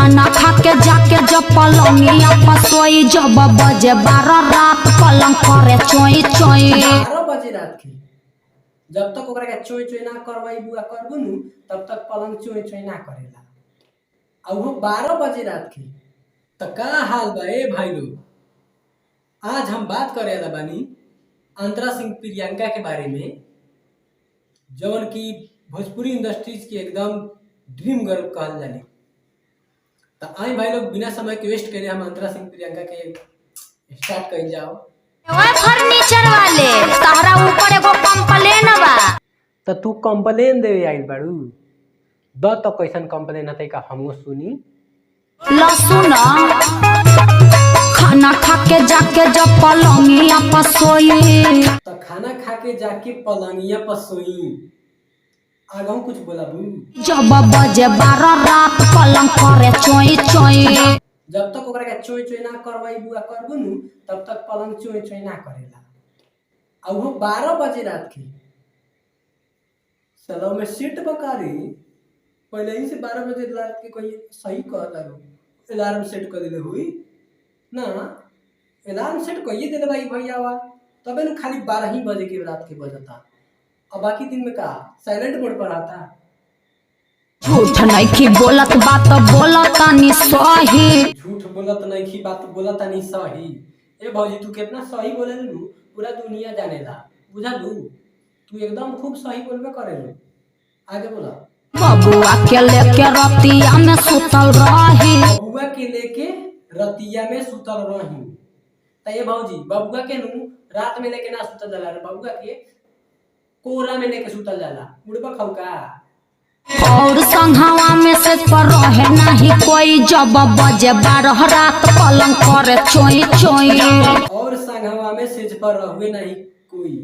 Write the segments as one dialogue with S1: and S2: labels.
S1: खाना खा के जाके जब पलंगिया पर सोई, जब बजे 12 रात पलंग करे चोई चोई।
S2: 12 बजे रात के जब तक ओकरा के चोई चोई ना करवाई बुआ करबू नु तब तक पलंग चोई चोई ना करेला। अब वो 12 बजे रात के तो का हाल बा ए भाई लोग। आज हम बात करे वाला बानी अंतरा सिंह प्रियंका के बारे में, जवन की भोजपुरी इंडस्ट्रीज की एकदम ड्रीम गर्ल कहल जाली। तो आई भाई लोग बिना समय के वेस्ट करे हम अंतरा सिंह प्रियंका के स्टार्ट कर जाओ।
S1: ओए फर्नीचर वाले तारा ऊपर एगो कंप्लेन बा।
S2: तो तू कंप्लेन देवे आइल बाड़ू, द तो कैसन कंप्लेन हते का हमहू सुनी।
S1: लहसुन खाना खा के जाके जब पलंगिया पर सोई,
S2: तो खाना खा के जाके पलंगिया पर सोई, आगे कुछ बोला बू।
S1: जब बजे 12 रात पलंग करे चोई चोई।
S2: जब तक ओकरा के चोई चोई ना करवाई बुआ करबू नु तब तक पलंग चोई चोई ना करेला। अब वो 12 बजे रात के सलाह में सीट बकारी पहले ही से 12 बजे रात के कोई सही कहता रो अलार्म सेट कर देले हुई ना। अलार्म सेट कइए देले भाई भैया वा तबे न खाली 12 ही बजे के रात के बजता, और बाकी दिन में का साइलेंट मोड पर आता।
S1: झूठ नहीं की बोलत बात बोलता नहीं सही,
S2: झूठ बोलत नहीं की बात बोलता नहीं सही। ए भौजी तू कितना सही बोले लू पूरा दुनिया जानेला, बुझा लू तू एकदम खूब सही बोलबे करे लू। आगे बोला।
S1: बबुआ के लेके रतिया में सुतल रही,
S2: बबुआ के लेके रतिया में सुतल रही। त ए भौजी बबुआ के नु रात में लेके ना सुतल जाला रे, बबुआ के कोरा में लेके सुतल जाला, उड़बा खौका।
S1: और संघवा में से पर रहे नहीं कोई, जब बजे 12 रात पलंग करे चोई चोई।
S2: और संघवा में सेज पर रहवे नहीं कोई,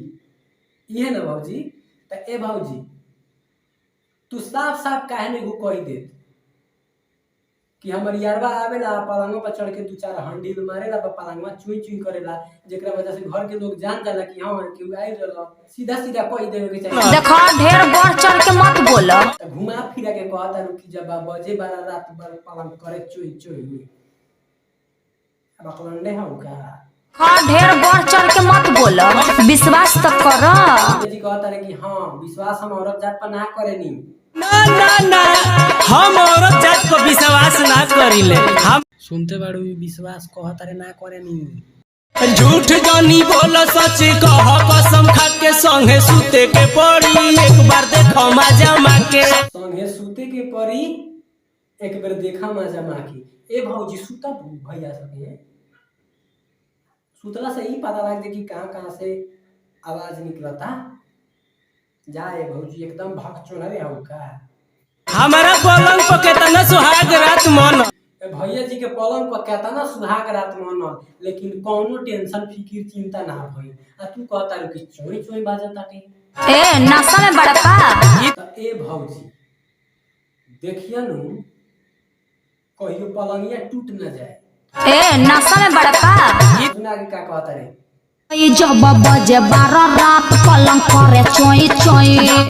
S2: ये ना भौजी। त ए भौजी तू साफ साफ काहे नहीं कह दे कि हमर यारवा आवेला पलंगवा पर चढ़ के 2-4 हंडी मारेला, पलंगवा चुई चुई करेला, जेकरा वजह से घर के लोग जान जाला कि हां केहू आई रहल। सीधा सीधा कह देवे के चाहिए।
S1: देखो ढेर बढ़ चढ़ के मत बोलो।
S2: घुमा फिरा के कहता रु कि जब बजे 12 रात पलंग करे चुई चुई। अब अकलंडे हौ का।
S1: हाँ ढेर बढ़ चढ़ के मत बोलो, विश्वास तो करो।
S2: जी कहता रे कि हां विश्वास हम औरत जात पर ना करेनी।
S3: ना ना ना हम औरत जात को विश्वास ना करिले। हम
S2: सुनते बाड़ू विश्वास कहता रे ना करेनी।
S3: झूठ जानी बोला सच कह, कसम खा के संगे सुते के पड़ी, एक बार देखो मजा माके।
S2: संगे सुते के पड़ी एक बार देखा मजा माके। ए भौजी सुता भैया सके सुतला से ही पता लग जाए कि कहां से आवाज निकलता। जाए भौजी एकदम भक चुनरे हौ का।
S3: हमारा पलंग पर केतना सुहाग रात मन।
S2: भैया जी के पलंग पर केतना सुहाग रात मनल, लेकिन कौनो टेंशन फिकिर चिंता ना भई। आ तू कहता रे कि चोई चोई बाजताटे।
S1: ए नशा में बड़का।
S2: ए भौजी देखिया नु कहियो पलंगिया टूट न जाए।
S1: ए नशा में बड़का।
S2: सुना के का कहता रे।
S1: जब बजे 12 रात पलंग करे चोई चोई।